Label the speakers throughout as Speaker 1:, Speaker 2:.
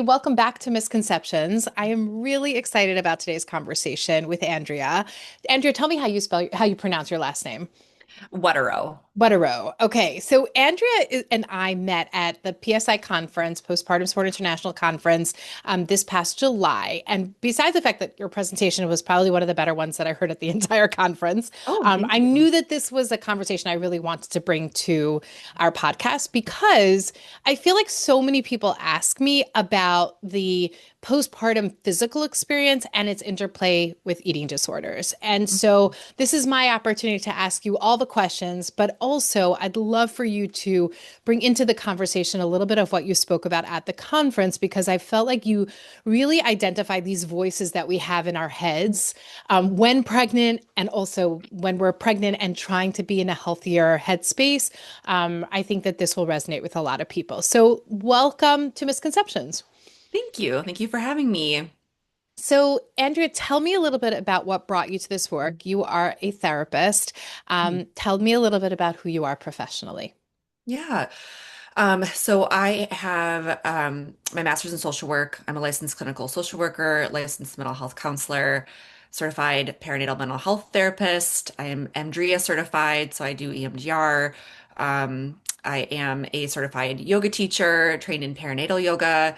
Speaker 1: Welcome back to Misconceptions. I am really excited about today's conversation with Andrea. Andrea, tell me how you pronounce your last name.
Speaker 2: Wetterau.
Speaker 1: Wetterau. Okay, so and I met at the PSI conference, Postpartum Sport International Conference, this past July. And besides the fact that your presentation was probably one of the better ones that I heard at the entire conference,
Speaker 2: Oh, thank
Speaker 1: I
Speaker 2: you.
Speaker 1: knew that this was a conversation I really wanted to bring to our podcast because I feel like so many people ask me about the postpartum physical experience and its interplay with eating disorders. And so this is my opportunity to ask you all the questions, but also I'd love for you to bring into the conversation a little bit of what you spoke about at the conference, because I felt like you really identified these voices that we have in our heads when pregnant and also when we're pregnant and trying to be in a healthier headspace. I think that this will resonate with a lot of people. So, welcome to Misconceptions.
Speaker 2: Thank you. Thank you for having me.
Speaker 1: So, Andrea, tell me a little bit about what brought you to this work. You are a therapist. Tell me a little bit about who you are professionally.
Speaker 2: Yeah. So I have my master's in social work. I'm a licensed clinical social worker, licensed mental health counselor, certified perinatal mental health therapist. I am Andrea certified, so I do EMDR. I am a certified yoga teacher, trained in perinatal yoga.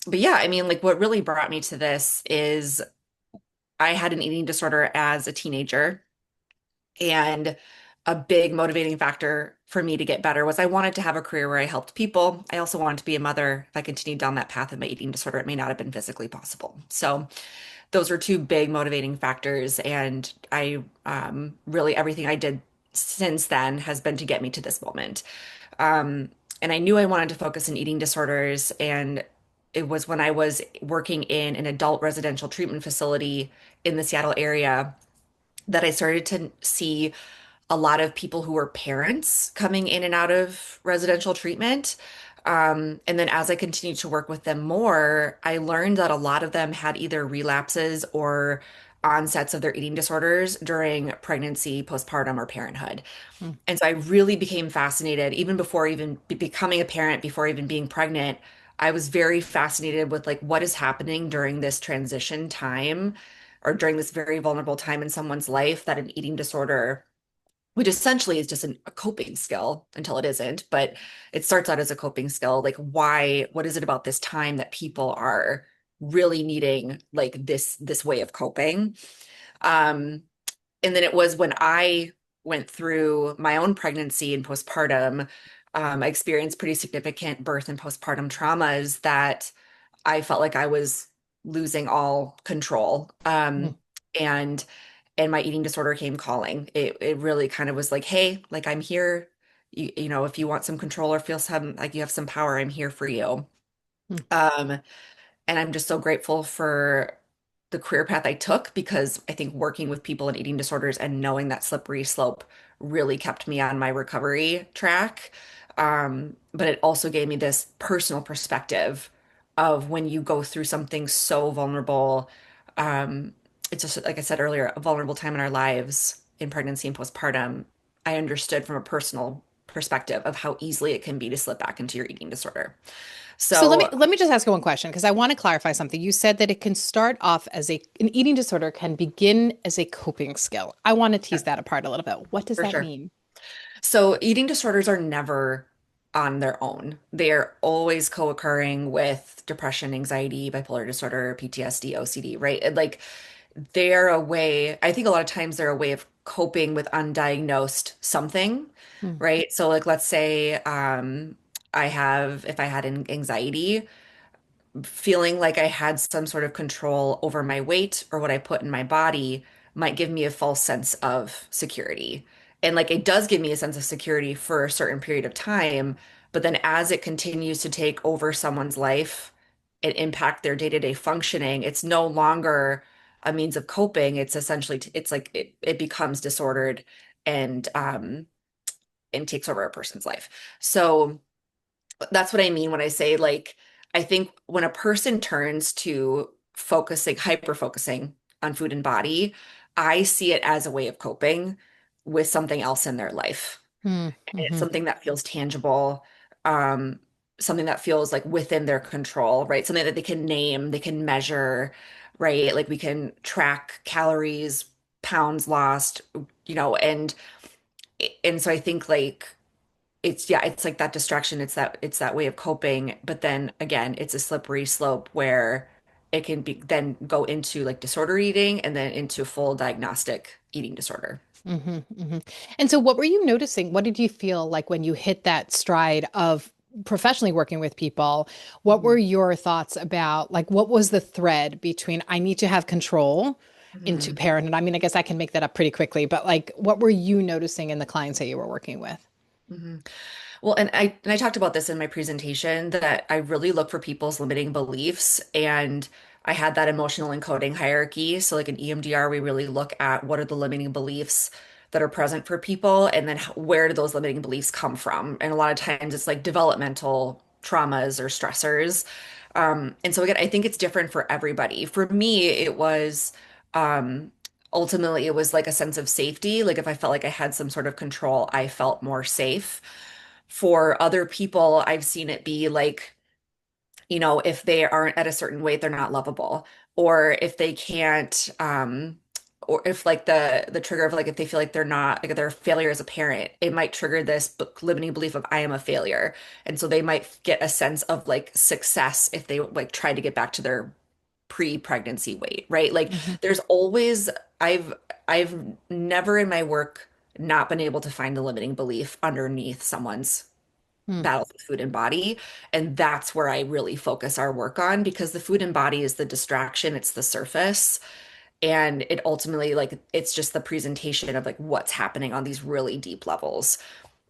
Speaker 2: But yeah, I mean, like what really brought me to this is I had an eating disorder as a teenager. And a big motivating factor for me to get better was I wanted to have a career where I helped people. I also wanted to be a mother. If I continued down that path of my eating disorder, it may not have been physically possible. So those were two big motivating factors. And I really everything I did since then has been to get me to this moment. Um, and I knew I wanted to focus on eating disorders. And it was when I was working in an adult residential treatment facility in the Seattle area that I started to see a lot of people who were parents coming in and out of residential treatment. And then as I continued to work with them more, I learned that a lot of them had either relapses or onsets of their eating disorders during pregnancy, postpartum, or parenthood.
Speaker 1: Hmm.
Speaker 2: And so I really became fascinated, even before even becoming a parent, before even being pregnant. I was very fascinated with like what is happening during this transition time or during this very vulnerable time in someone's life that an eating disorder, which essentially is just a coping skill until it isn't, but it starts out as a coping skill. Like why, what is it about this time that people are really needing like this way of coping? Um, and then it was when I went through my own pregnancy and postpartum, I experienced pretty significant birth and postpartum traumas that I felt like I was losing all control.
Speaker 1: Hmm.
Speaker 2: And and my eating disorder came calling. It really kind of was like, hey, like I'm here. You know, if you want some control or feel some like you have some power, I'm here for you.
Speaker 1: Hmm.
Speaker 2: Um, and I'm just so grateful for the career path I took because I think working with people in eating disorders and knowing that slippery slope really kept me on my recovery track. But it also gave me this personal perspective of when you go through something so vulnerable. Um, it's just, like I said earlier, a vulnerable time in our lives in pregnancy and postpartum. I understood from a personal perspective of how easily it can be to slip back into your eating disorder.
Speaker 1: So let me
Speaker 2: So
Speaker 1: let me just ask you one question because I want to clarify something. You said that it can start off as an eating disorder can begin as a coping skill. I want to tease that apart a little bit. What does
Speaker 2: for
Speaker 1: that
Speaker 2: sure.
Speaker 1: mean?
Speaker 2: So eating disorders are never on their own. They are always co-occurring with depression, anxiety, bipolar disorder, PTSD, OCD, right? Like they're a way, I think a lot of times they're a way of coping with undiagnosed something,
Speaker 1: Hmm.
Speaker 2: right? So like let's say if I had an anxiety, feeling like I had some sort of control over my weight or what I put in my body might give me a false sense of security. And like it does give me a sense of security for a certain period of time, but then as it continues to take over someone's life and impact their day-to-day functioning, it's no longer a means of coping. It's essentially it's like it becomes disordered and and takes over a person's life. So that's what I mean when I say like I think when a person turns to focusing, hyper focusing on food and body, I see it as a way of coping with something else in their life.
Speaker 1: Hmm.
Speaker 2: And it's
Speaker 1: Hmm.
Speaker 2: something that feels tangible. Um, something that feels like within their control, right? Something that they can name, they can measure, right? Like we can track calories, pounds lost, and so I think like it's like that distraction, it's that way of coping, but then again, it's a slippery slope where it can be then go into like disorder eating and then into full diagnostic eating disorder.
Speaker 1: Hmm. Hmm. And so, what were you noticing? What did you feel like when you hit that stride of professionally working with people? What were
Speaker 2: Mhm.
Speaker 1: your thoughts about, like, what was the thread between I need to have control into
Speaker 2: Mhm.
Speaker 1: parenthood? I mean, I guess I can make that up pretty quickly, but like, what were you noticing in the clients that you were working with?
Speaker 2: Mhm. Well, and I talked about this in my presentation that I really look for people's limiting beliefs, and I had that emotional encoding hierarchy. So like in EMDR, we really look at what are the limiting beliefs that are present for people, and then where do those limiting beliefs come from? And a lot of times it's like developmental traumas or stressors. And so again, I think it's different for everybody. For me, it was um, ultimately it was like a sense of safety. Like if I felt like I had some sort of control, I felt more safe. For other people, I've seen it be like, if they aren't at a certain weight, they're not lovable. Or if they can't, or if like the trigger of like if they feel like they're not like they're a failure as a parent, it might trigger this limiting belief of I am a failure. And so they might get a sense of like success if they like try to get back to their pre-pregnancy weight, right? Like
Speaker 1: Hmm.
Speaker 2: there's always I've I've never in my work not been able to find the limiting belief underneath someone's battles with food and body. And that's where I really focus our work on because the food and body is the distraction, it's the surface. And it ultimately, like, it's just the presentation of like what's happening on these really deep levels.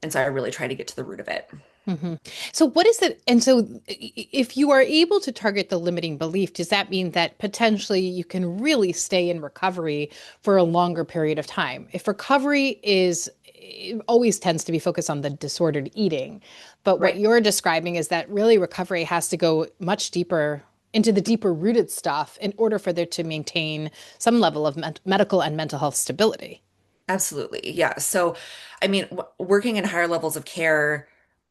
Speaker 2: And so I really try to get to the root of it.
Speaker 1: Hmm. So, what is it? And so, if you are able to target the limiting belief, does that mean that potentially you can really stay in recovery for a longer period of time? If recovery is it always tends to be focused on the disordered eating, but what
Speaker 2: Right.
Speaker 1: you're describing is that really recovery has to go much deeper into the deeper rooted stuff in order for there to maintain some level of medical and mental health stability.
Speaker 2: Absolutely. Yeah. So, I mean, working in higher levels of care,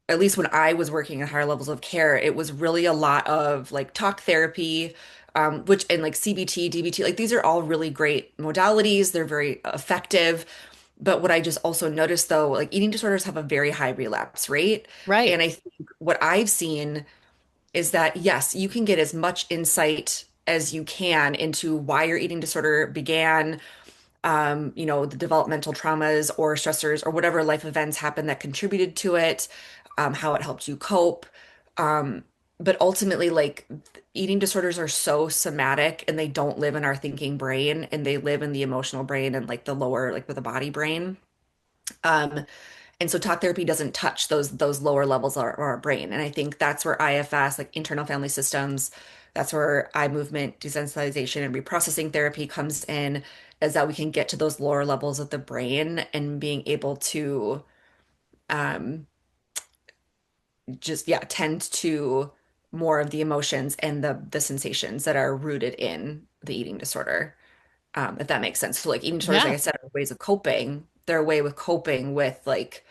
Speaker 2: at least when I was working in higher levels of care, it was really a lot of like talk therapy, which and like CBT, DBT, like these are all really great modalities. They're very effective. But what I just also noticed though, like eating disorders have a very high relapse rate.
Speaker 1: Right.
Speaker 2: And I think what I've seen is that yes, you can get as much insight as you can into why your eating disorder began, the developmental traumas or stressors or whatever life events happened that contributed to it, how it helped you cope. Um, but ultimately, like eating disorders are so somatic and they don't live in our thinking brain and they live in the emotional brain and like the lower, like with the body brain. Um, and so talk therapy doesn't touch those lower levels of our brain. And I think that's where IFS, like internal family systems, that's where eye movement desensitization and reprocessing therapy comes in, is that we can get to those lower levels of the brain and being able to um, just tend to more of the emotions and the sensations that are rooted in the eating disorder. If that makes sense. So like eating disorders, like
Speaker 1: Yeah.
Speaker 2: I said, are ways of coping. They're a way with coping with like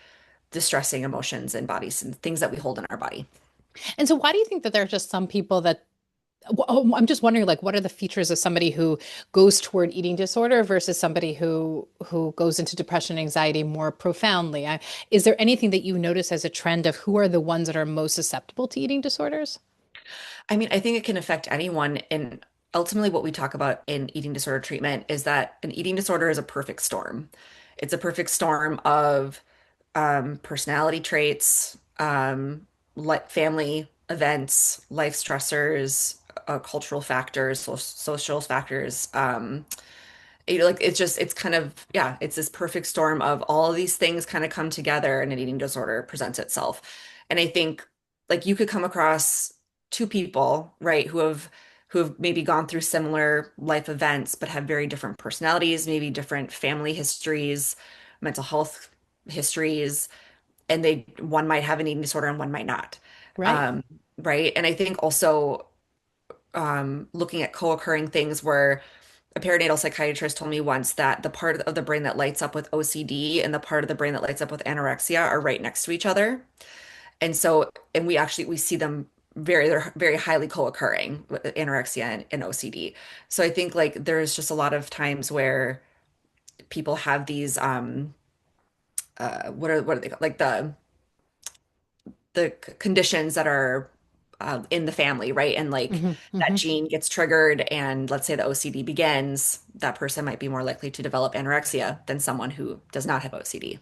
Speaker 2: distressing emotions and bodies and things that we hold in our body.
Speaker 1: And so, why do you think that there are just some people that oh, I'm just wondering, like, what are the features of somebody who goes toward eating disorder versus somebody who goes into depression, anxiety more profoundly? Is there anything that you notice as a trend of who are the ones that are most susceptible to eating disorders?
Speaker 2: I mean, I think it can affect anyone. And ultimately, what we talk about in eating disorder treatment is that an eating disorder is a perfect storm. It's a perfect storm of personality traits, like family events, life stressors, cultural factors, social factors. Like it's kind of it's this perfect storm of all of these things kind of come together and an eating disorder presents itself. And I think like you could come across two people, right, who have maybe gone through similar life events but have very different personalities, maybe different family histories, mental health histories, and they one might have an eating disorder and one might not.
Speaker 1: Right.
Speaker 2: Um, right. And I think also looking at co-occurring things where a perinatal psychiatrist told me once that the part of the brain that lights up with OCD and the part of the brain that lights up with anorexia are right next to each other. And so, and we see them they're very highly co-occurring with anorexia and OCD. So I think like there's just a lot of times where people have these what are they called? Like the conditions that are in the family, right? And like
Speaker 1: Hmm.
Speaker 2: that
Speaker 1: Hmm.
Speaker 2: gene gets triggered, and let's say the OCD begins, that person might be more likely to develop anorexia than someone who does not have OCD.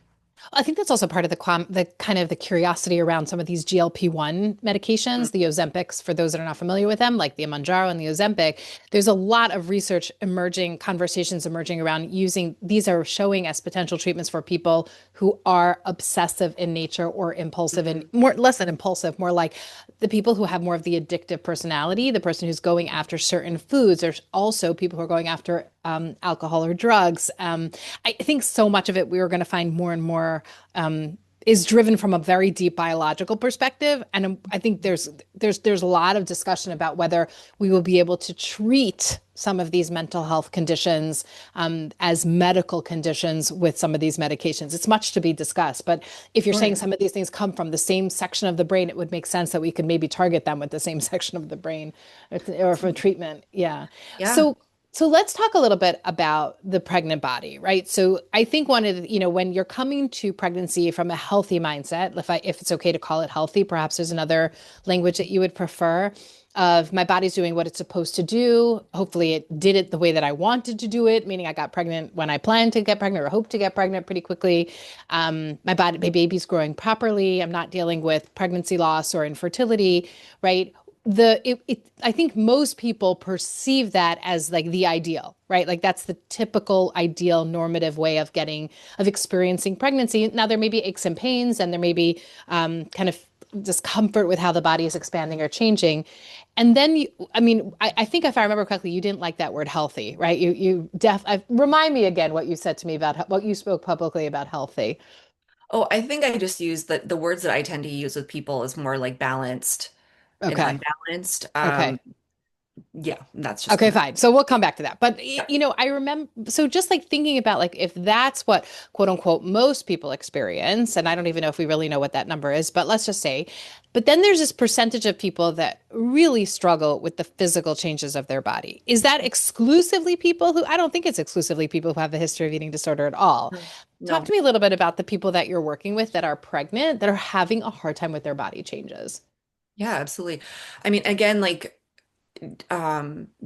Speaker 1: I think that's also part of the kind of the curiosity around some of these GLP-1 medications, the Ozempics, for those that are not familiar with them, like the Manjaro and the Ozempic. There's a lot of research emerging, conversations emerging around using these are showing as potential treatments for people who are obsessive in nature or impulsive and
Speaker 2: Mhm.
Speaker 1: more less than impulsive, more like the people who have more of the addictive personality, the person who's going after certain foods. There's also people who are going after alcohol or drugs. I think so much of it we are going to find more and more is driven from a very deep biological perspective, and I think there's a lot of discussion about whether we will be able to treat some of these mental health conditions as medical conditions with some of these medications. It's much to be discussed, but if you're saying
Speaker 2: Right.
Speaker 1: some of these things come from the same section of the brain, it would make sense that we could maybe target them with the same section of the brain or for treatment. Yeah.
Speaker 2: Yeah.
Speaker 1: So let's talk a little bit about the pregnant body, right? So I think one of the, when you're coming to pregnancy from a healthy mindset, if it's okay to call it healthy, perhaps there's another language that you would prefer of my body's doing what it's supposed to do. Hopefully it did it the way that I wanted to do it, meaning I got pregnant when I planned to get pregnant or hope to get pregnant pretty quickly. My baby's growing properly. I'm not dealing with pregnancy loss or infertility, right? I think most people perceive that as like the ideal, right? Like that's the typical ideal normative way of experiencing pregnancy. Now there may be aches and pains, and there may be kind of discomfort with how the body is expanding or changing. And then I think if I remember correctly, you didn't like that word healthy, right? Remind me again what you said to me about what you spoke publicly about healthy.
Speaker 2: Oh, I think I just use the words that I tend to use with people is more like balanced and
Speaker 1: Okay.
Speaker 2: unbalanced.
Speaker 1: Okay.
Speaker 2: Yeah, that's just
Speaker 1: Okay,
Speaker 2: kind of
Speaker 1: fine. So we'll come back to that. But
Speaker 2: yeah.
Speaker 1: I remember so just like thinking about like if that's what quote unquote most people experience, and I don't even know if we really know what that number is, but let's just say, but then there's this percentage of people that really struggle with the physical changes of their body. Is that exclusively people who I don't think it's exclusively people who have a history of eating disorder at all. Talk
Speaker 2: No.
Speaker 1: to me a little bit about the people that you're working with that are pregnant, that are having a hard time with their body changes.
Speaker 2: Yeah, absolutely. I mean, again, like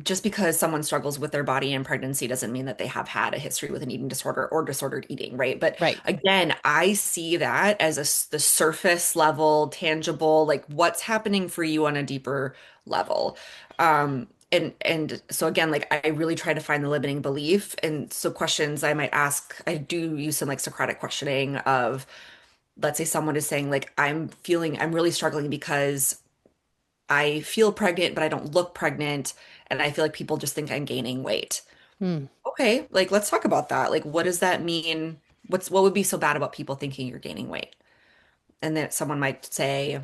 Speaker 2: just because someone struggles with their body in pregnancy doesn't mean that they have had a history with an eating disorder or disordered eating, right? But
Speaker 1: Right.
Speaker 2: again, I see that as the surface level, tangible, like what's happening for you on a deeper level. And so again, like I really try to find the limiting belief. And so questions I might ask, I do use some like Socratic questioning of, let's say someone is saying like, I'm really struggling because I feel pregnant, but I don't look pregnant. And I feel like people just think I'm gaining weight.
Speaker 1: Hmm.
Speaker 2: Okay, like let's talk about that. Like, what does that mean? What would be so bad about people thinking you're gaining weight? And then someone might say,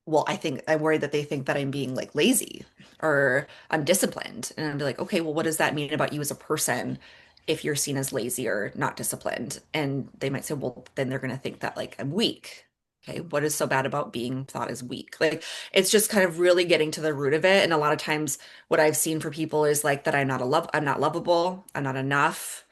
Speaker 2: well, I'm worried that they think that I'm being like lazy or undisciplined. And I'd be like, okay, well, what does that mean about you as a person if you're seen as lazy or not disciplined? And they might say, well, then they're going to think that like I'm weak. Okay, what is so bad about being thought as weak? Like it's just kind of really getting to the root of it. And a lot of times what I've seen for people is like that I'm not lovable, I'm not enough,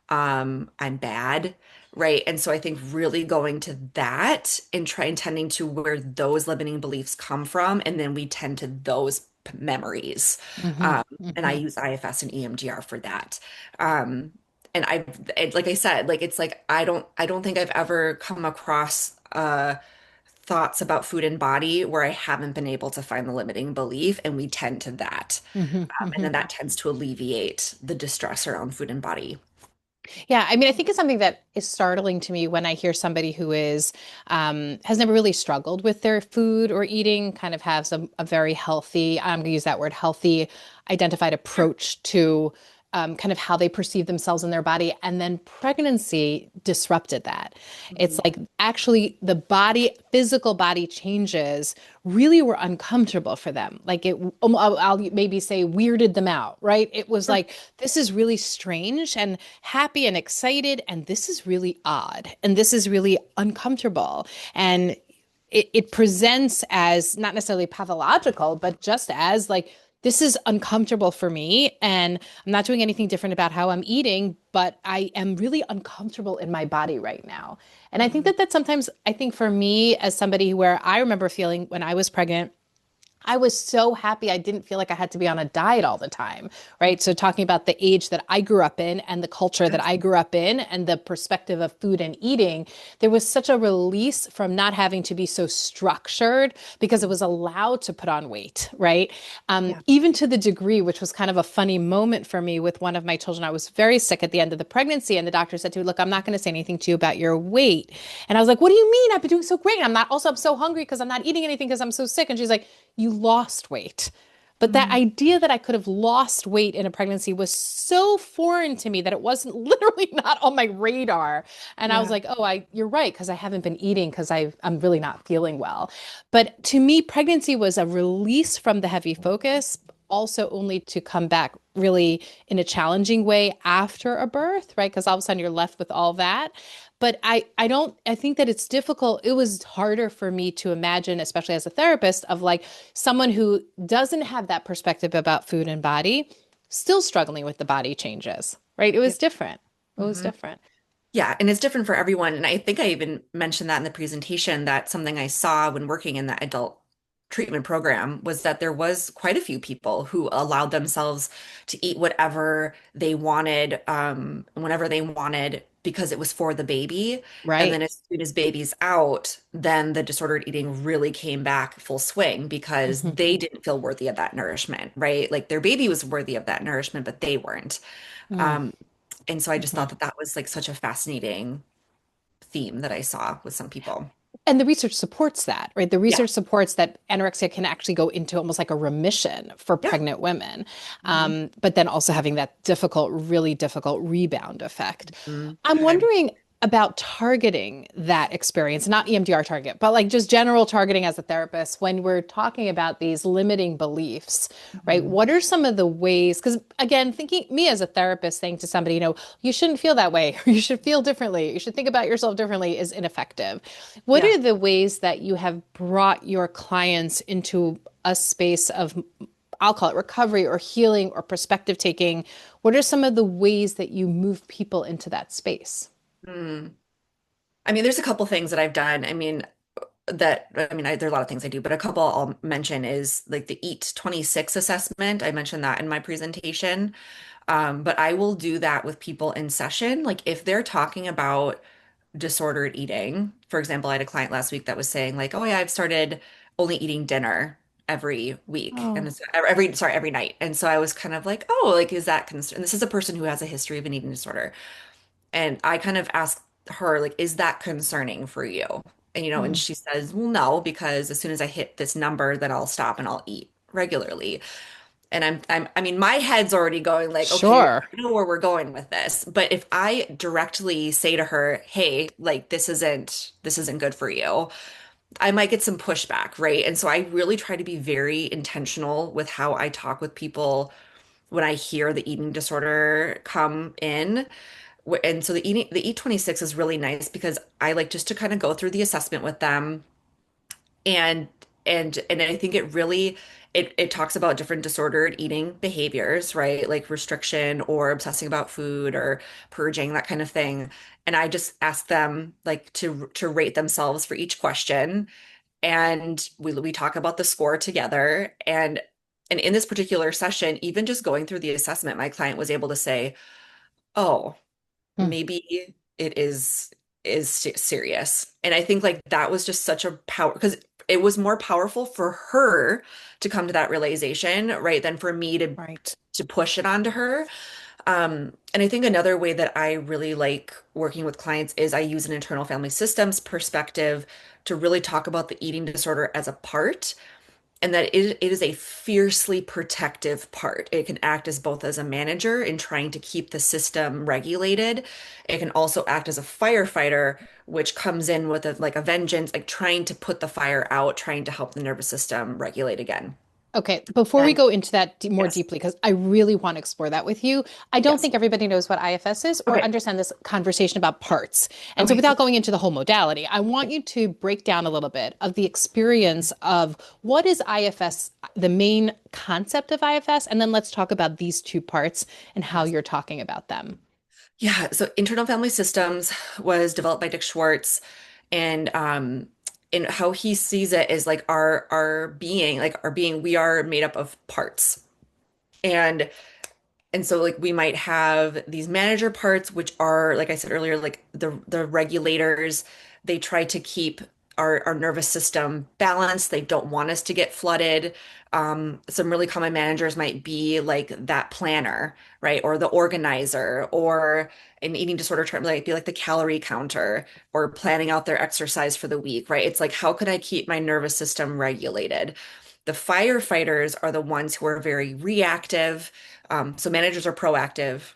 Speaker 2: I'm bad, right? And so I think really going to that and tending to where those limiting beliefs come from, and then we tend to those memories.
Speaker 1: Hmm.
Speaker 2: Um, and I
Speaker 1: Hmm.
Speaker 2: use IFS and EMDR for that. Um, and like I said, like it's like I don't think I've ever come across thoughts about food and body where I haven't been able to find the limiting belief, and we tend to that.
Speaker 1: Hmm.
Speaker 2: And
Speaker 1: Hmm.
Speaker 2: then that tends to alleviate the distress around food and body.
Speaker 1: Yeah, I mean, I think it's something that is startling to me when I hear somebody who has never really struggled with their food or eating, kind of has a very healthy, I'm going to use that word, healthy, identified approach to kind of how they perceive themselves in their body. And then pregnancy disrupted that. It's
Speaker 2: Mhm.
Speaker 1: like actually the physical body changes really were uncomfortable for them. Like I'll maybe say weirded them out, right? It was
Speaker 2: Sure.
Speaker 1: like, this is really strange and happy and excited. And this is really odd. And this is really uncomfortable. And it presents as not necessarily pathological, but just as like, this is uncomfortable for me, and I'm not doing anything different about how I'm eating, but I am really uncomfortable in my body right now. And I think
Speaker 2: Mhm.
Speaker 1: that that's sometimes, I think for me as somebody where I remember feeling when I was pregnant, I was so happy I didn't feel like I had to be on a diet all the time, right? So, talking about the age that I grew up in and the culture that I grew up in and the perspective of food and eating, there was such a release from not having to be so structured because it was allowed to put on weight, right?
Speaker 2: Yeah.
Speaker 1: Even to the degree, which was kind of a funny moment for me with one of my children. I was very sick at the end of the pregnancy, and the doctor said to me, "Look, I'm not going to say anything to you about your weight." And I was like, "What do you mean? I've been doing so great. I'm not, also, I'm so hungry because I'm not eating anything because I'm so sick." And she's like, "You lost weight." But that
Speaker 2: Mm.
Speaker 1: idea that I could have lost weight in a pregnancy was so foreign to me that it wasn't literally not on my radar. And I was
Speaker 2: Yeah.
Speaker 1: like, oh, you're right, because I haven't been eating because I'm really not feeling well. But to me, pregnancy was a release from the heavy focus, also only to come back really in a challenging way after a birth, right? Because all of a sudden you're left with all that. But I don't, I think that it's difficult. It was harder for me to imagine, especially as a therapist, of like someone who doesn't have that perspective about food and body, still struggling with the body changes, right? It was
Speaker 2: Yep.
Speaker 1: different. It was
Speaker 2: Hmm.
Speaker 1: different.
Speaker 2: Yeah, and it's different for everyone. And I think I even mentioned that in the presentation that something I saw when working in that adult treatment program was that there was quite a few people who allowed themselves to eat whatever they wanted, whenever they wanted, because it was for the baby. And
Speaker 1: Right.
Speaker 2: then as soon as baby's out, then the disordered eating really came back full swing because
Speaker 1: Mhm.
Speaker 2: they didn't feel worthy of that nourishment, right? Like their baby was worthy of that nourishment, but they weren't.
Speaker 1: Mm.
Speaker 2: Um, and so I just thought
Speaker 1: Mhm.
Speaker 2: that that was like such a fascinating theme that I saw with some people.
Speaker 1: And the research supports that, right? The
Speaker 2: Yeah.
Speaker 1: research supports that anorexia can actually go into almost like a remission for
Speaker 2: Yeah.
Speaker 1: pregnant women,
Speaker 2: Hmm.
Speaker 1: but then also having that difficult, really difficult rebound effect. I'm
Speaker 2: Okay.
Speaker 1: wondering about targeting that experience, not EMDR target, but like just general targeting as a therapist when we're talking about these limiting beliefs, right?
Speaker 2: Mhm.
Speaker 1: What are some of the ways? Because again, thinking me as a therapist saying to somebody, you shouldn't feel that way, or you should feel differently, you should think about yourself differently is ineffective. What
Speaker 2: Yeah.
Speaker 1: are the ways that you have brought your clients into a space of, I'll call it recovery or healing or perspective taking? What are some of the ways that you move people into that space?
Speaker 2: Hmm. I mean, there's a couple things that I've done. There's a lot of things I do, but a couple I'll mention is like the Eat 26 assessment. I mentioned that in my presentation. But I will do that with people in session. Like if they're talking about disordered eating, for example, I had a client last week that was saying like, "Oh yeah, I've started only eating dinner every week and
Speaker 1: Oh.
Speaker 2: it's every night." And so I was kind of like, "Oh, like is that concern?" This is a person who has a history of an eating disorder. And I kind of asked her like, "Is that concerning for you?" And
Speaker 1: Mm.
Speaker 2: she says, "Well, no, because as soon as I hit this number, then I'll stop and I'll eat regularly." And I mean, my head's already going like, okay,
Speaker 1: Sure.
Speaker 2: I know where we're going with this. But if I directly say to her, hey, like this isn't good for you, I might get some pushback, right? And so I really try to be very intentional with how I talk with people when I hear the eating disorder come in. And so the E26 is really nice because I like just to kind of go through the assessment with them and and I think it talks about different disordered eating behaviors, right? Like restriction or obsessing about food or purging, that kind of thing. And I just ask them like to rate themselves for each question. And we talk about the score together. And in this particular session, even just going through the assessment, my client was able to say, "Oh,
Speaker 1: Mm.
Speaker 2: maybe it is serious." And I think like that was just such a power because it was more powerful for her to come to that realization, right, than for me to
Speaker 1: Right.
Speaker 2: to push it onto her. And I think another way that I really like working with clients is I use an internal family systems perspective to really talk about the eating disorder as a part and that it is a fiercely protective part. It can act as both as a manager in trying to keep the system regulated. It can also act as a firefighter, which comes in with a vengeance, like trying to put the fire out, trying to help the nervous system regulate again.
Speaker 1: Okay, before we
Speaker 2: And
Speaker 1: go into that more
Speaker 2: yes,
Speaker 1: deeply, because I really want to explore that with you, I don't
Speaker 2: yes.
Speaker 1: think everybody knows what IFS is or
Speaker 2: Okay.
Speaker 1: understand this conversation about parts. And so,
Speaker 2: Okay.
Speaker 1: without going into the whole modality, I want you to break down a little bit of the experience of what is IFS, the main concept of IFS, and then let's talk about these two parts and how
Speaker 2: Yes.
Speaker 1: you're talking about them.
Speaker 2: Yeah. So internal family systems was developed by Dick Schwartz, and and how he sees it is like our being, we are made up of parts. And And so like we might have these manager parts, which are, like I said earlier, like the regulators. They try to keep our nervous system balanced. They don't want us to get flooded. Some really common managers might be like that planner, right? Or the organizer, or an eating disorder term might be like the calorie counter, or planning out their exercise for the week, right? It's like, how can I keep my nervous system regulated? The firefighters are the ones who are very reactive. So managers are proactive,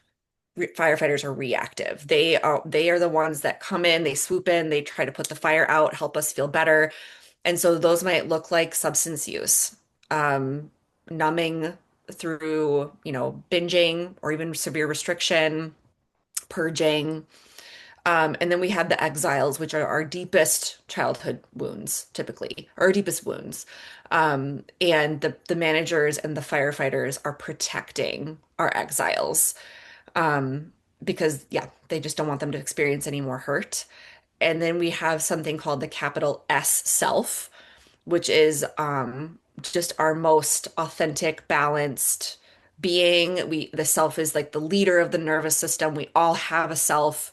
Speaker 2: firefighters are reactive. They are the ones that come in, they swoop in, they try to put the fire out, help us feel better. And so those might look like substance use, um, numbing through, binging or even severe restriction, purging. And then we have the exiles, which are our deepest childhood wounds, typically, or our deepest wounds. And the managers and the firefighters are protecting our exiles, because, yeah, they just don't want them to experience any more hurt. And then we have something called the capital S self, which is just our most authentic, balanced being. The self is like the leader of the nervous system. We all have a self.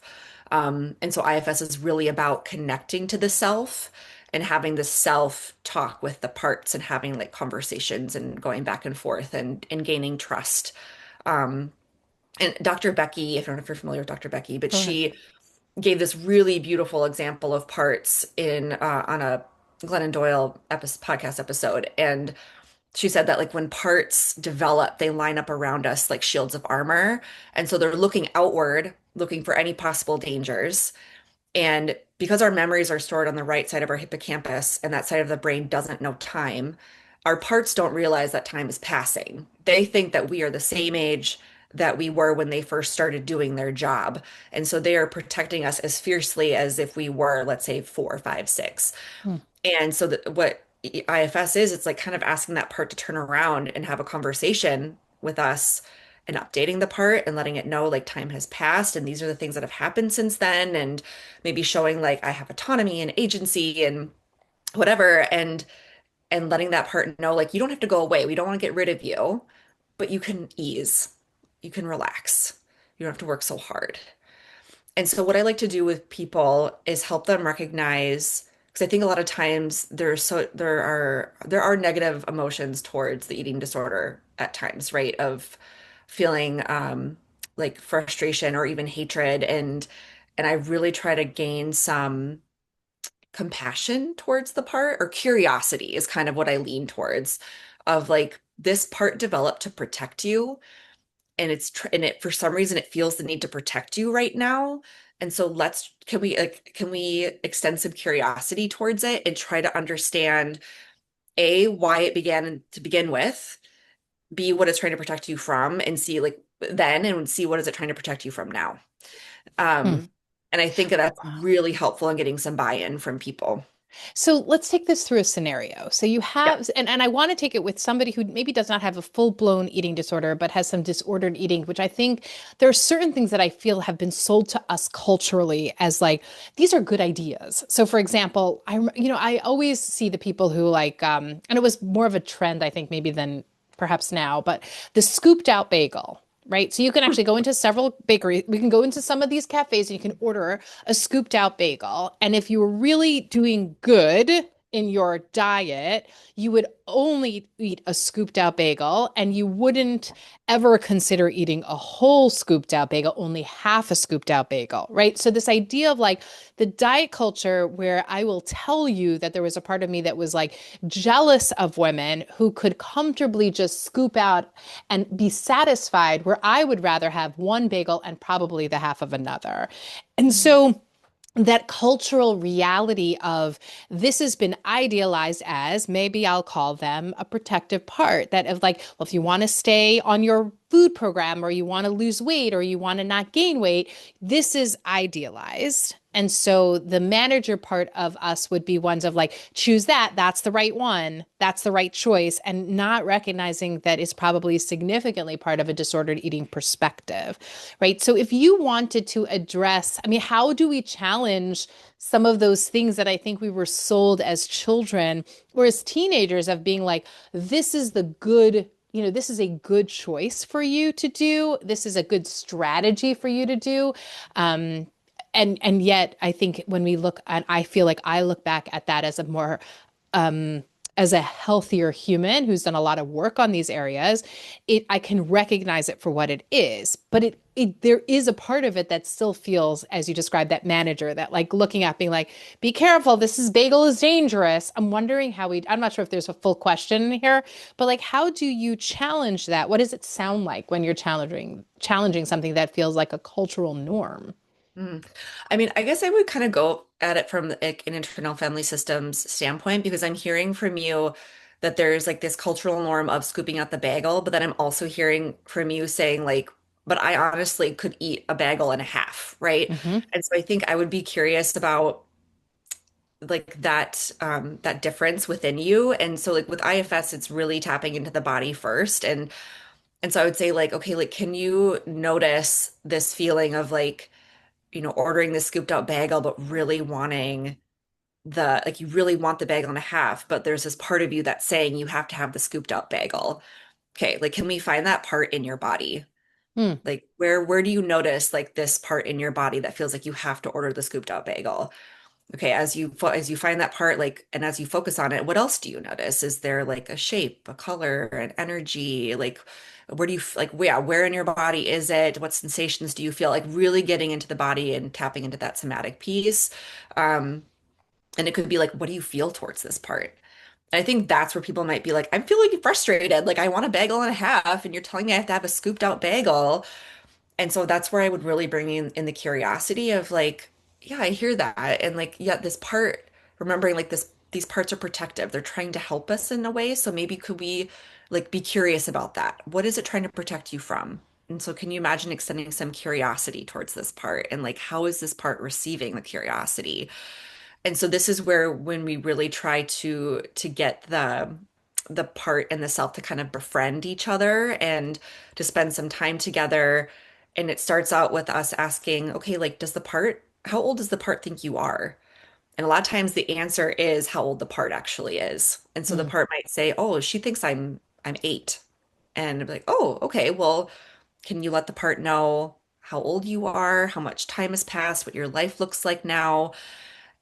Speaker 2: And so IFS is really about connecting to the self and having the self talk with the parts and having like conversations and going back and forth and gaining trust. Um, and Dr. Becky, I don't know if you're familiar with Dr. Becky, but
Speaker 1: Sure.
Speaker 2: she gave this really beautiful example of parts in on a Glennon Doyle podcast episode. And she said that like when parts develop, they line up around us like shields of armor. And so they're looking outward, looking for any possible dangers. And because our memories are stored on the right side of our hippocampus and that side of the brain doesn't know time, our parts don't realize that time is passing. They think that we are the same age that we were when they first started doing their job. And so they are protecting us as fiercely as if we were, let's say, 4, 5, 6.
Speaker 1: Hmm.
Speaker 2: And so what IFS is, it's like kind of asking that part to turn around and have a conversation with us and updating the part and letting it know like time has passed and these are the things that have happened since then, and maybe showing like I have autonomy and agency and whatever, and letting that part know like you don't have to go away. We don't want to get rid of you, but you can ease. You can relax. You don't have to work so hard. And so what I like to do with people is help them recognize, because I think a lot of times there are negative emotions towards the eating disorder at times, right? Of feeling like frustration or even hatred, and I really try to gain some compassion towards the part, or curiosity is kind of what I lean towards, of like this part developed to protect you, and it for some reason it feels the need to protect you right now. And so can we extend some curiosity towards it and try to understand, A, why it began to begin with, B, what it's trying to protect you from, and see like then and see what is it trying to protect you from now.
Speaker 1: Hmm.
Speaker 2: um and I think that's really helpful in getting some buy-in from people.
Speaker 1: So let's take this through a scenario. So you
Speaker 2: Yeah.
Speaker 1: have, and I want to take it with somebody who maybe does not have a full-blown eating disorder, but has some disordered eating, which I think there are certain things that I feel have been sold to us culturally as like, these are good ideas. So for example, I always see the people who like, and it was more of a trend, I think, maybe than perhaps now, but the scooped out bagel. Right. So you can actually go into several bakeries. We can go into some of these cafes and you can order a scooped out bagel. And if you were really doing good in your diet, you would only eat a scooped out bagel and you wouldn't ever consider eating a whole scooped out bagel, only half a scooped out bagel, right? So this idea of like the diet culture where I will tell you that there was a part of me that was like jealous of women who could comfortably just scoop out and be satisfied, where I would rather have one bagel and probably the half of another. And so that cultural reality of this has been idealized as, maybe I'll call them a protective part, that of like, well, if you want to stay on your food program or you want to lose weight or you want to not gain weight, this is idealized. And so the manager part of us would be ones of like, choose that, that's the right one, that's the right choice, and not recognizing that it's probably significantly part of a disordered eating perspective, right? So if you wanted to address, I mean, how do we challenge some of those things that I think we were sold as children or as teenagers of being like, this is the good, this is a good choice for you to do. This is a good strategy for you to do. Um, and yet I think when we look and I feel like I look back at that as a more um as a healthier human who's done a lot of work on these areas, I can recognize it for what it is. But it there is a part of it that still feels, as you described, that manager, that like looking at being like, be careful, this is bagel is dangerous. I'm wondering how I'm not sure if there's a full question here, but like how do you challenge that? What does it sound like when you're challenging something that feels like a cultural norm?
Speaker 2: Mm. I mean, I guess I would kind of go at it from like an internal family systems standpoint because I'm hearing from you that there's like this cultural norm of scooping out the bagel, but then I'm also hearing from you saying like, but I honestly could eat a bagel and a half, right?
Speaker 1: Hmm.
Speaker 2: And so I think I would be curious about like that difference within you. And so like with IFS, it's really tapping into the body first. And so I would say like, okay, like can you notice this feeling of like ordering the scooped out bagel, but really wanting like you really want the bagel and a half, but there's this part of you that's saying you have to have the scooped out bagel. Okay, like can we find that part in your body?
Speaker 1: Mm,
Speaker 2: Like where do you notice like this part in your body that feels like you have to order the scooped out bagel? Okay, as you find that part like and as you focus on it, what else do you notice? Is there like a shape, a color, an energy? Like where do you like yeah, where in your body is it? What sensations do you feel? Like really getting into the body and tapping into that somatic piece. Um, and it could be like, what do you feel towards this part? And I think that's where people might be like, I'm feeling frustrated. Like I want a bagel and a half, and you're telling me I have to have a scooped out bagel. And so that's where I would really bring in the curiosity of like, yeah, I hear that. And like, yeah, this part, remembering like these parts are protective. They're trying to help us in a way. So maybe could we like be curious about that? What is it trying to protect you from? And so can you imagine extending some curiosity towards this part? And like, how is this part receiving the curiosity? And so this is where when we really try to get the part and the self to kind of befriend each other and to spend some time together. And it starts out with us asking, okay, like how old does the part think you are? And a lot of times the answer is how old the part actually is. And so the
Speaker 1: mm,
Speaker 2: part might say, oh, she thinks I'm 8. And I'm like, oh, okay, well, can you let the part know how old you are, how much time has passed, what your life looks like now?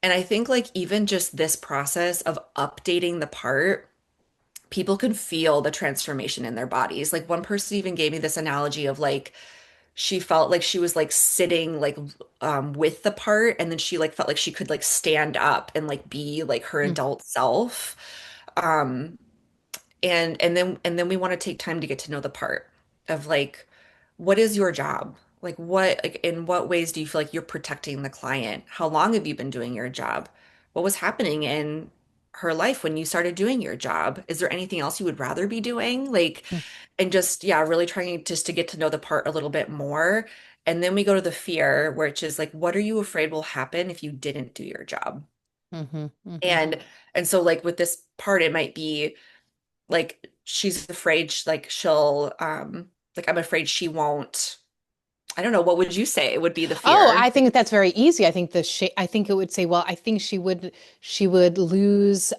Speaker 2: And I think like even just this process of updating the part, people can feel the transformation in their bodies. Like one person even gave me this analogy of like she felt like she was like sitting like with the part and then she like felt like she could like stand up and like be like her
Speaker 1: mm,
Speaker 2: adult self. Um and then we want to take time to get to know the part of like what is your job? Like in what ways do you feel like you're protecting the client? How long have you been doing your job? What was happening in her life when you started doing your job? Is there anything else you would rather be doing? Like,
Speaker 1: mm,
Speaker 2: and just, yeah, really trying just to get to know the part a little bit more. And then we go to the fear, which is like, what are you afraid will happen if you didn't do your job?
Speaker 1: mhm, mhm.
Speaker 2: And and so like with this part, it might be like she's afraid like she'll like I'm afraid she won't. I don't know, what would you say it would be the
Speaker 1: Oh,
Speaker 2: fear?
Speaker 1: I think that's very easy. I think I think it would say, well, I think she would lose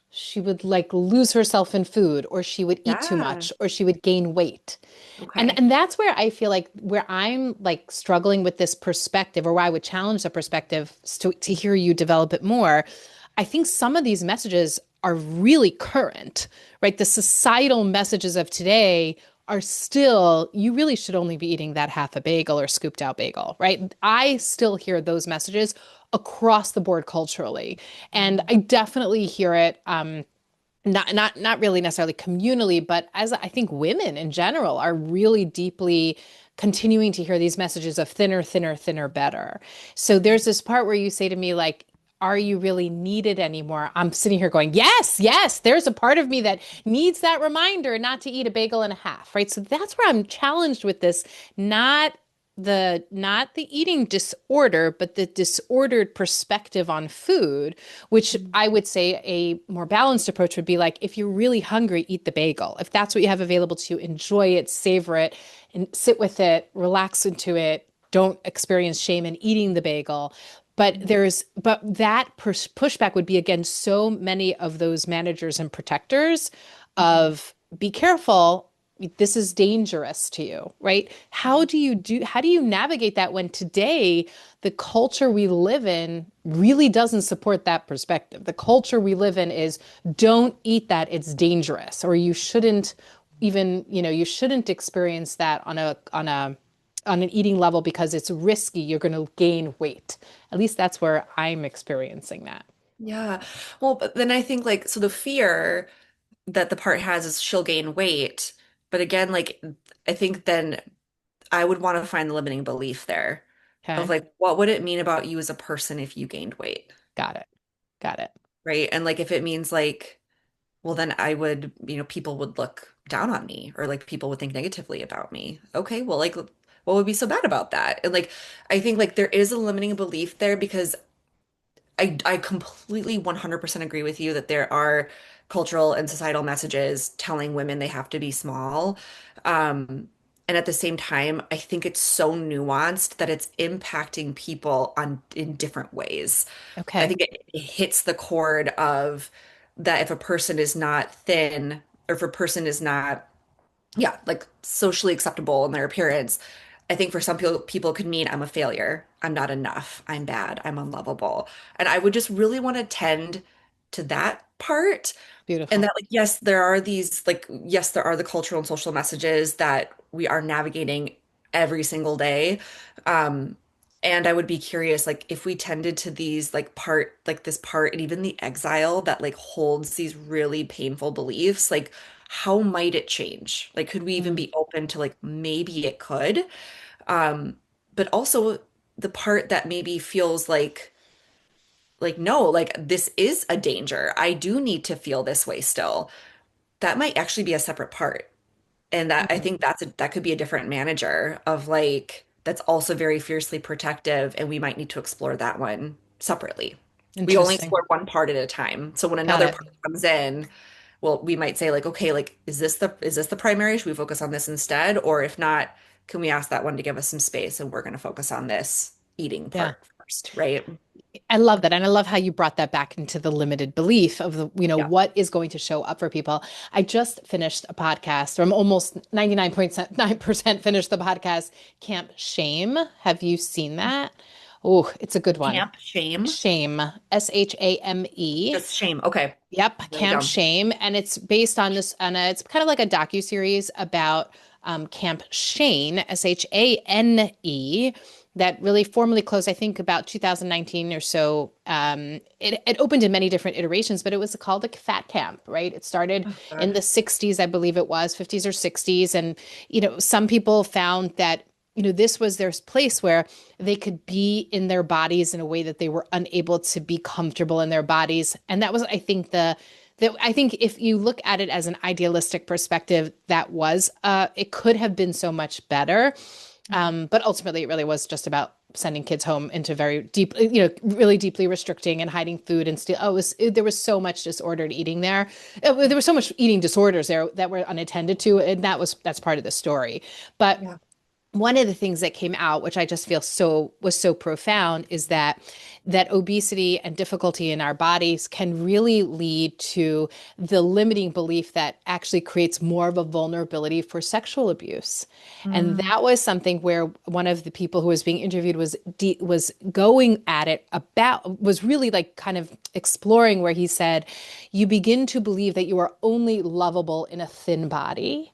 Speaker 1: she would like lose herself in food, or she would eat too
Speaker 2: Yeah.
Speaker 1: much, or she would gain weight. And
Speaker 2: Okay.
Speaker 1: and that's where I feel like where I'm like struggling with this perspective, or where I would challenge the perspective to hear you develop it more. I think some of these messages are really current, right? The societal messages of today are still, you really should only be eating that half a bagel or scooped out bagel, right? I still hear those messages across the board culturally. And
Speaker 2: Mhm.
Speaker 1: I definitely hear it. not really necessarily communally, but as I think women in general are really deeply continuing to hear these messages of thinner, thinner, thinner, better. So there's this part where you say to me, like, are you really needed anymore? I'm sitting here going, yes, yes, there's a part of me that needs that reminder not to eat a bagel and a half, right? So that's where I'm challenged with this, not not the eating disorder, but the disordered perspective on food, which I would say a more balanced approach would be like, if you're really hungry, eat the bagel. If that's what you have available to you, enjoy it, savor it, and sit with it, relax into it. Don't experience shame in eating the bagel. But that pushback would be against so many of those managers and protectors of be careful, this is dangerous to you, right? How do you navigate that when today the culture we live in really doesn't support that perspective? The culture we live in is don't eat that, it's dangerous, or you shouldn't even, you shouldn't experience that on an eating level because it's risky, you're going to gain weight. At least that's where I'm experiencing that.
Speaker 2: Yeah. Well, but then I think like so the fear that the part has is she'll gain weight. But again, like I think then I would want to find the limiting belief there of
Speaker 1: Okay.
Speaker 2: like what would it mean about you as a person if you gained weight,
Speaker 1: Got it. Got it.
Speaker 2: right? And like if it means like, well, then I would, people would look down on me or like people would think negatively about me. Okay, well, like what would be so bad about that? And like I think like there is a limiting belief there because I completely 100% agree with you that there are cultural and societal messages telling women they have to be small. And at the same time, I think it's so nuanced that it's impacting people on in different ways. I
Speaker 1: Okay.
Speaker 2: think it hits the chord of that if a person is not thin or if a person is not, yeah, like socially acceptable in their appearance, I think for some people it could mean I'm a failure, I'm not enough, I'm bad, I'm unlovable. And I would just really want to tend to that part. And
Speaker 1: Beautiful.
Speaker 2: that like yes, there are these like yes, there are the cultural and social messages that we are navigating every single day. Um and I would be curious like if we tended to these like this part and even the exile that like holds these really painful beliefs, like how might it change? Like could we even
Speaker 1: Mm,
Speaker 2: be open to like maybe it could? Um, but also the part that maybe feels like no, like this is a danger. I do need to feel this way still. That might actually be a separate part. And that I
Speaker 1: mm,
Speaker 2: think that could be a different manager of like that's also very fiercely protective and we might need to explore that one separately. We only
Speaker 1: interesting.
Speaker 2: explore one part at a time. So when
Speaker 1: Got
Speaker 2: another
Speaker 1: it.
Speaker 2: part comes in, well, we might say like, okay, like is this the primary? Should we focus on this instead? Or if not, can we ask that one to give us some space and we're going to focus on this eating
Speaker 1: Yeah.
Speaker 2: part first, right?
Speaker 1: I love that. And I love how you brought that back into the limited belief of
Speaker 2: Yeah.
Speaker 1: what is going to show up for people. I just finished a podcast, or I'm almost 99.9% finished the podcast, Camp Shame. Have you seen that? Oh, it's a good one.
Speaker 2: Camp shame.
Speaker 1: Shame, Shame.
Speaker 2: Just shame. Okay.
Speaker 1: Yep,
Speaker 2: Write it
Speaker 1: Camp
Speaker 2: down.
Speaker 1: Shame, and it's based on it's kind of like a docu-series about Camp Shane, Shane, that really formally closed, I think, about 2019 or so. It opened in many different iterations, but it was called a fat camp, right? It started
Speaker 2: Oh
Speaker 1: in
Speaker 2: God.
Speaker 1: the 60s, I believe it was, 50s or 60s, and some people found that this was their place where they could be in their bodies in a way that they were unable to be comfortable in their bodies. And that was, I think, that I think if you look at it as an idealistic perspective, that was it could have been so much better. But ultimately, it really was just about sending kids home into very deep, really deeply restricting and hiding food and still. There was so much disordered eating there. There was so much eating disorders there that were unattended to, and that's part of the story. But
Speaker 2: Yeah.
Speaker 1: one of the things that came out, which I just feel was so profound, is that obesity and difficulty in our bodies can really lead to the limiting belief that actually creates more of a vulnerability for sexual abuse. And
Speaker 2: Mm.
Speaker 1: that was something where one of the people who was being interviewed was going at it about was really like kind of exploring where he said, you begin to believe that you are only lovable in a thin body.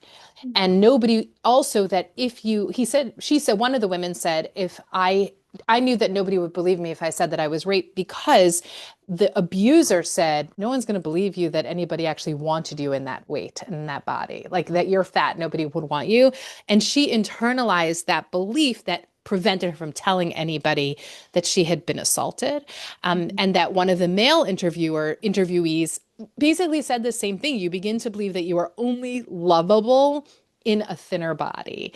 Speaker 1: And nobody also that if you, he said, she said, one of the women said, if I I knew that nobody would believe me if I said that I was raped because the abuser said, no one's going to believe you that anybody actually wanted you in that weight and in that body, like that you're fat, nobody would want you. And she internalized that belief that prevented her from telling anybody that she had been assaulted. And that one of the male interviewees basically said the same thing. You begin to believe that you are only lovable in a thinner body,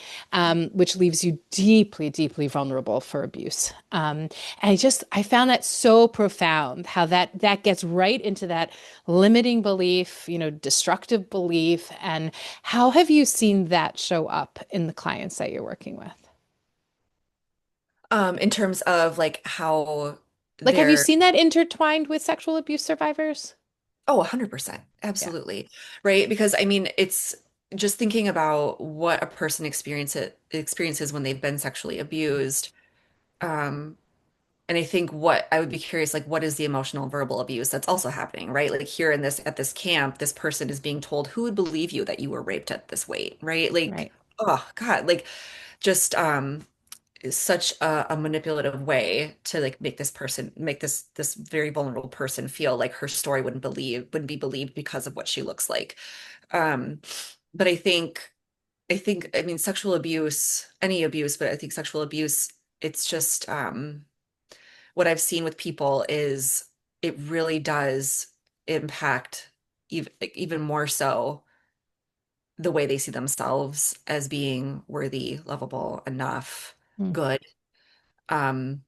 Speaker 1: which leaves you deeply, deeply vulnerable for abuse. And I found that so profound how that gets right into that limiting belief, destructive belief. And how have you seen that show up in the clients that you're working with?
Speaker 2: In terms of like how
Speaker 1: Like, have you
Speaker 2: they're,
Speaker 1: seen that intertwined with sexual abuse survivors?
Speaker 2: oh, 100%.
Speaker 1: Yeah,
Speaker 2: Absolutely. Right? Because I mean, it's just thinking about what a person experiences when they've been sexually abused. Um, and I think what I would be curious, like, what is the emotional and verbal abuse that's also happening, right? Like here in this at this camp, this person is being told, who would believe you that you were raped at this weight, right? Like,
Speaker 1: right.
Speaker 2: oh God, like just is such a manipulative way to like make this very vulnerable person feel like her story wouldn't be believed because of what she looks like. Um, but I mean sexual abuse, any abuse, but I think sexual abuse, it's just what I've seen with people is it really does impact even more so the way they see themselves as being worthy, lovable, enough,
Speaker 1: Mm,
Speaker 2: good. Um,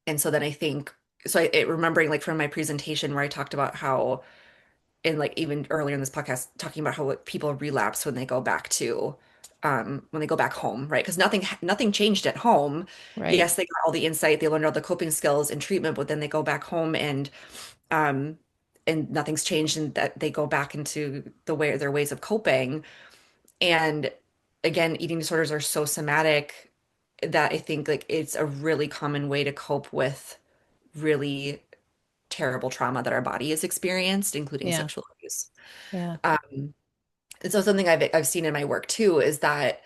Speaker 2: And so then I think, remembering like from my presentation where I talked about how, and like even earlier in this podcast, talking about how what people relapse when they go back home, right? Because nothing changed at home.
Speaker 1: right.
Speaker 2: Yes, they got all the insight, they learned all the coping skills and treatment, but then they go back home um, and nothing's changed, and that they go back into their ways of coping. And again, eating disorders are so somatic that I think like it's a really common way to cope with really terrible trauma that our body has experienced, including
Speaker 1: Yeah,
Speaker 2: sexual abuse.
Speaker 1: yeah.
Speaker 2: Um, and so something I've seen in my work too is that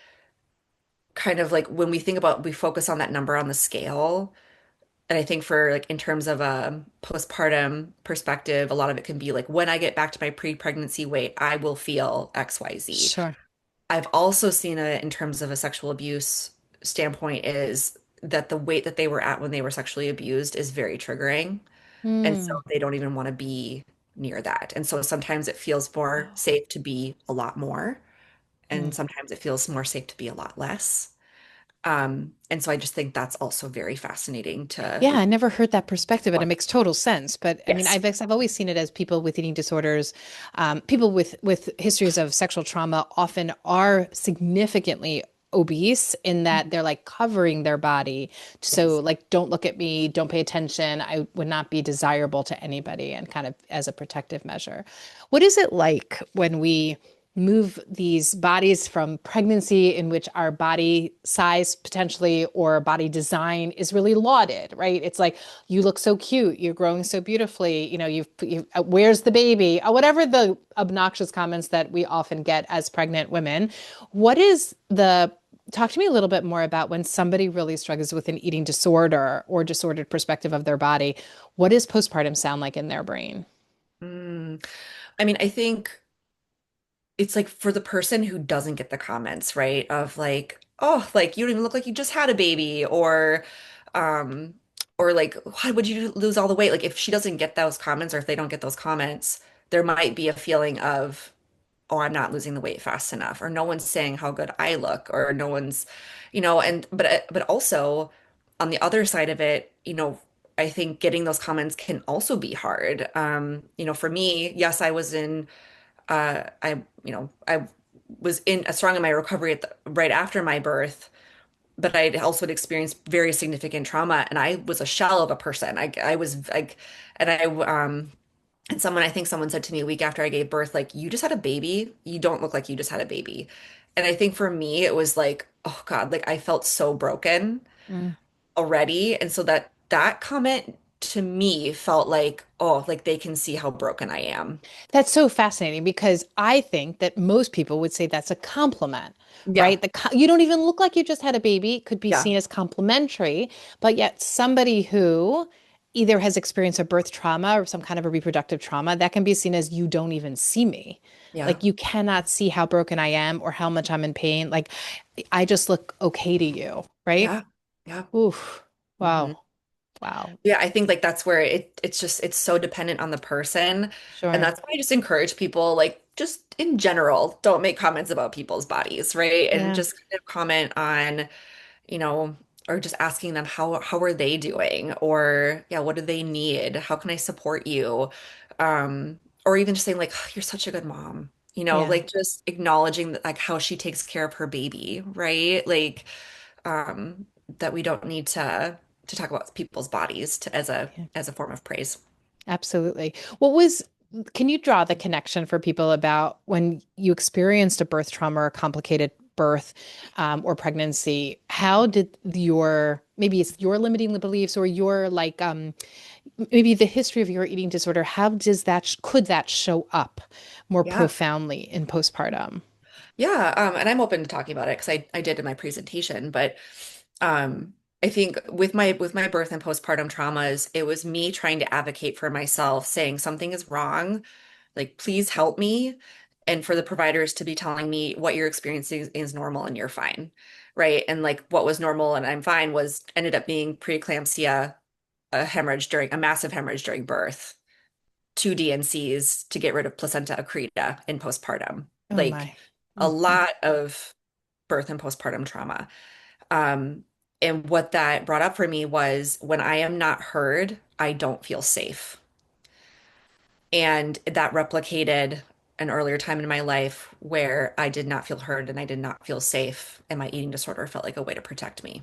Speaker 2: kind of like when we focus on that number on the scale, and I think for like in terms of a postpartum perspective, a lot of it can be like when I get back to my pre-pregnancy weight, I will feel XYZ.
Speaker 1: Sure.
Speaker 2: I've also seen it in terms of a sexual abuse standpoint is that the weight that they were at when they were sexually abused is very triggering. And so
Speaker 1: Mm.
Speaker 2: they don't even want to be near that. And so sometimes it feels more safe to be a lot more, and
Speaker 1: Mm.
Speaker 2: sometimes it feels more safe to be a lot less. And so I just think that's also very fascinating to,
Speaker 1: Yeah, I never heard that perspective, and it makes total sense. But I mean,
Speaker 2: yes,
Speaker 1: I've always seen it as people with eating disorders, people with histories of sexual trauma often are significantly obese in that they're like covering their body. So
Speaker 2: yes.
Speaker 1: like, don't look at me, don't pay attention. I would not be desirable to anybody, and kind of as a protective measure. What is it like when we move these bodies from pregnancy in which our body size potentially or body design is really lauded, right? It's like you look so cute, you're growing so beautifully, you where's the baby? Whatever the obnoxious comments that we often get as pregnant women. What is the Talk to me a little bit more about when somebody really struggles with an eating disorder or disordered perspective of their body. What does postpartum sound like in their brain?
Speaker 2: Mm. I mean, I think it's like for the person who doesn't get the comments, right? Of like, oh, like you don't even look like you just had a baby, um, or like, why would you lose all the weight? Like if she doesn't get those comments, or if they don't get those comments, there might be a feeling of, oh, I'm not losing the weight fast enough, or no one's saying how good I look, or no one's, and but also on the other side of it, I think getting those comments can also be hard. For me, yes, I was in strong in my recovery right after my birth, but I also had experienced very significant trauma, and I was a shell of a person. I was like, and I and I think someone said to me a week after I gave birth, like, you just had a baby. You don't look like you just had a baby. And I think for me, it was like, oh God, like I felt so broken
Speaker 1: Mm.
Speaker 2: already. And so that comment to me felt like, oh, like they can see how broken I am.
Speaker 1: That's so fascinating because I think that most people would say that's a compliment,
Speaker 2: Yeah.
Speaker 1: right? You don't even look like you just had a baby could be
Speaker 2: Yeah.
Speaker 1: seen as complimentary, but yet somebody who either has experienced a birth trauma or some kind of a reproductive trauma, that can be seen as you don't even see me.
Speaker 2: Yeah.
Speaker 1: Like you cannot see how broken I am or how much I'm in pain. Like I just look okay to you, right?
Speaker 2: Yeah. Yeah.
Speaker 1: Oof.
Speaker 2: hmm
Speaker 1: Wow. Wow.
Speaker 2: Yeah, I think like that's where it's so dependent on the person. And
Speaker 1: Sure.
Speaker 2: that's why I just encourage people like just in general, don't make comments about people's bodies, right? And
Speaker 1: Yeah.
Speaker 2: just kind of comment on, you know, or just asking them how are they doing? Or yeah, what do they need? How can I support you? Or even just saying like, "Oh, you're such a good mom."
Speaker 1: Yeah.
Speaker 2: Like just acknowledging that, like how she takes care of her baby, right? Like um, that we don't need to talk about people's bodies
Speaker 1: Yeah.
Speaker 2: as a form of praise.
Speaker 1: Absolutely. Can you draw the connection for people about when you experienced a birth trauma or a complicated birth or pregnancy? How did maybe it's your limiting beliefs or your maybe the history of your eating disorder, how does could that show up more
Speaker 2: Yeah.
Speaker 1: profoundly in postpartum?
Speaker 2: Yeah, and I'm open to talking about it because I did in my presentation, but um, I think with my birth and postpartum traumas, it was me trying to advocate for myself, saying something is wrong, like please help me, and for the providers to be telling me what you're experiencing is normal and you're fine, right? And like what was normal and I'm fine was ended up being preeclampsia, a massive hemorrhage during birth, two DNCs to get rid of placenta accreta in postpartum,
Speaker 1: Oh
Speaker 2: like
Speaker 1: my.
Speaker 2: a
Speaker 1: Mhm.
Speaker 2: lot of birth and postpartum trauma. Um, and what that brought up for me was when I am not heard, I don't feel safe. And that replicated an earlier time in my life where I did not feel heard and I did not feel safe, and my eating disorder felt like a way to protect me.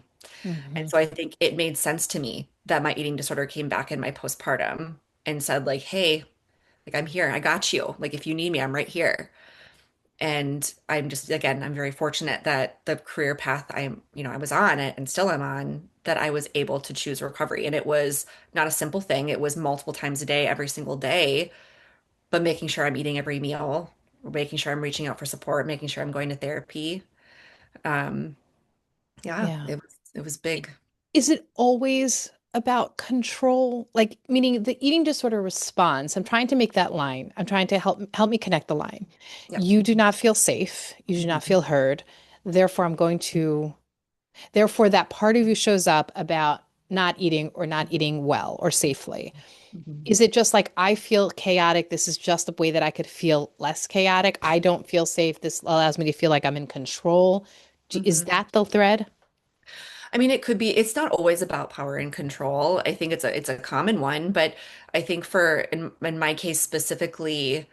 Speaker 2: And
Speaker 1: Mhm.
Speaker 2: so I think it made sense to me that my eating disorder came back in my postpartum and said, like, hey, like I'm here, I got you. Like if you need me, I'm right here. And I'm just, again, I'm very fortunate that the career path I was on it and still am on, that I was able to choose recovery. And it was not a simple thing. It was multiple times a day, every single day, but making sure I'm eating every meal, making sure I'm reaching out for support, making sure I'm going to therapy. Um, yeah,
Speaker 1: Yeah.
Speaker 2: it was big.
Speaker 1: Is it always about control? Like, meaning the eating disorder response. I'm trying to make that line. I'm trying to help me connect the line.
Speaker 2: Yeah.
Speaker 1: You do not feel safe. You do not
Speaker 2: Mhm.
Speaker 1: feel heard. Therefore, therefore, that part of you shows up about not eating or not eating well or safely.
Speaker 2: Mhm.
Speaker 1: Is it just like I feel chaotic? This is just a way that I could feel less chaotic. I don't feel safe. This allows me to feel like I'm in control. Is
Speaker 2: Mhm.
Speaker 1: that the thread?
Speaker 2: I mean, it could be, it's not always about power and control. I think it's a common one, but I think in my case specifically,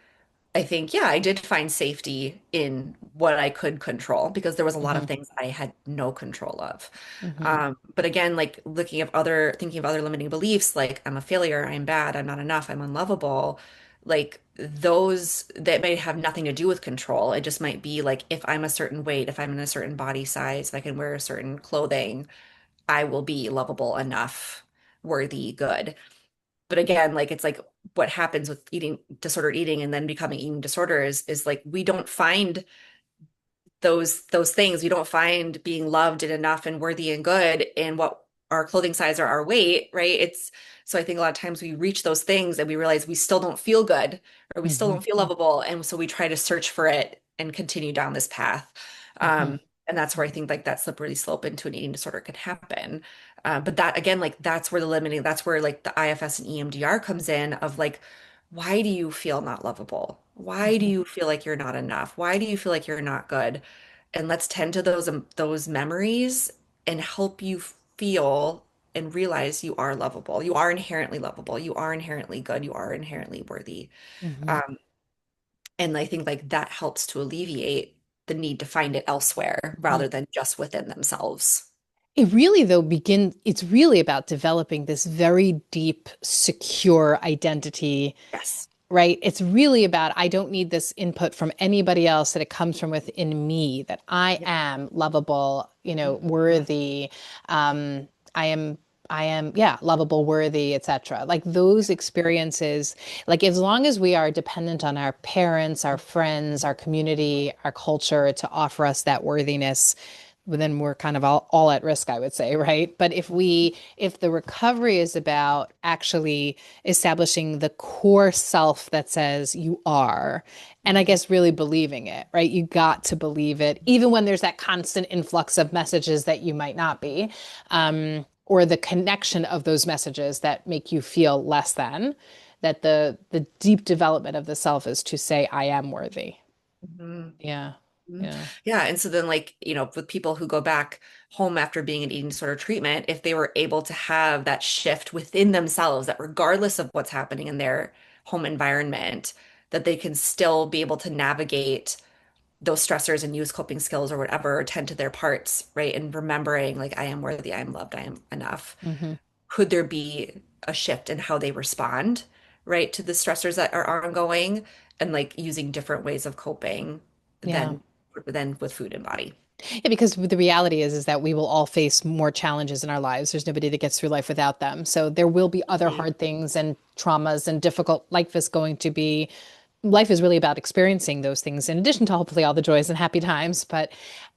Speaker 2: I think, yeah, I did find safety in what I could control because there was a lot of
Speaker 1: Hmm.
Speaker 2: things I had no control of.
Speaker 1: Hmm.
Speaker 2: But again, like thinking of other limiting beliefs, like I'm a failure, I'm bad, I'm not enough, I'm unlovable, like those that may have nothing to do with control. It just might be like if I'm a certain weight, if I'm in a certain body size, if I can wear a certain clothing, I will be lovable enough, worthy, good. But again, like it's like what happens with eating disordered eating and then becoming eating disorders is like we don't find those things. We don't find being loved and enough and worthy and good in what our clothing size or our weight, right? It's so I think a lot of times we reach those things and we realize we still don't feel good or we still
Speaker 1: Hmm.
Speaker 2: don't feel lovable. And so we try to search for it and continue down this path.
Speaker 1: Hmm.
Speaker 2: And that's where I think like that slippery slope into an eating disorder can happen. But that again, like that's where like the IFS and EMDR comes in of like, why do you feel not lovable? Why do
Speaker 1: Hmm.
Speaker 2: you feel like you're not enough? Why do you feel like you're not good? And let's tend to those memories and help you feel and realize you are lovable. You are inherently lovable. You are inherently good. You are inherently worthy.
Speaker 1: Hmm.
Speaker 2: Um, and I think like that helps to alleviate the need to find it elsewhere rather than just within themselves.
Speaker 1: It's really about developing this very deep, secure identity,
Speaker 2: Yes.
Speaker 1: right? It's really about, I don't need this input from anybody else, that it comes from within me, that I
Speaker 2: Yeah.
Speaker 1: am lovable,
Speaker 2: Mhm.
Speaker 1: worthy. I am. I am, yeah, lovable, worthy, etc. Like those experiences, like as long as we are dependent on our parents, our friends, our community, our culture to offer us that worthiness, well, then we're kind of all at risk, I would say, right? But if the recovery is about actually establishing the core self that says you are, and I
Speaker 2: Mhm.
Speaker 1: guess really believing it, right? You got to believe it, even when there's that constant influx of messages that you might not be, or the connection of those messages that make you feel less than, that the deep development of the self is to say, I am worthy.
Speaker 2: Mhm.
Speaker 1: Yeah.
Speaker 2: Mhm.
Speaker 1: Yeah.
Speaker 2: Yeah. And so then, like, with people who go back home after being in eating disorder treatment, if they were able to have that shift within themselves, that regardless of what's happening in their home environment, that they can still be able to navigate those stressors and use coping skills or whatever, tend to their parts, right? And remembering, like, I am worthy, I am loved, I am enough.
Speaker 1: Hmm.
Speaker 2: Could there be a shift in how they respond, right, to the stressors that are ongoing and like using different ways of coping
Speaker 1: Yeah.
Speaker 2: than with food and body?
Speaker 1: Yeah, because the reality is that we will all face more challenges in our lives. There's nobody that gets through life without them. So there will be other
Speaker 2: Mhm.
Speaker 1: hard things and traumas and difficult life is going to be life is really about experiencing those things in addition to hopefully all the joys and happy times. But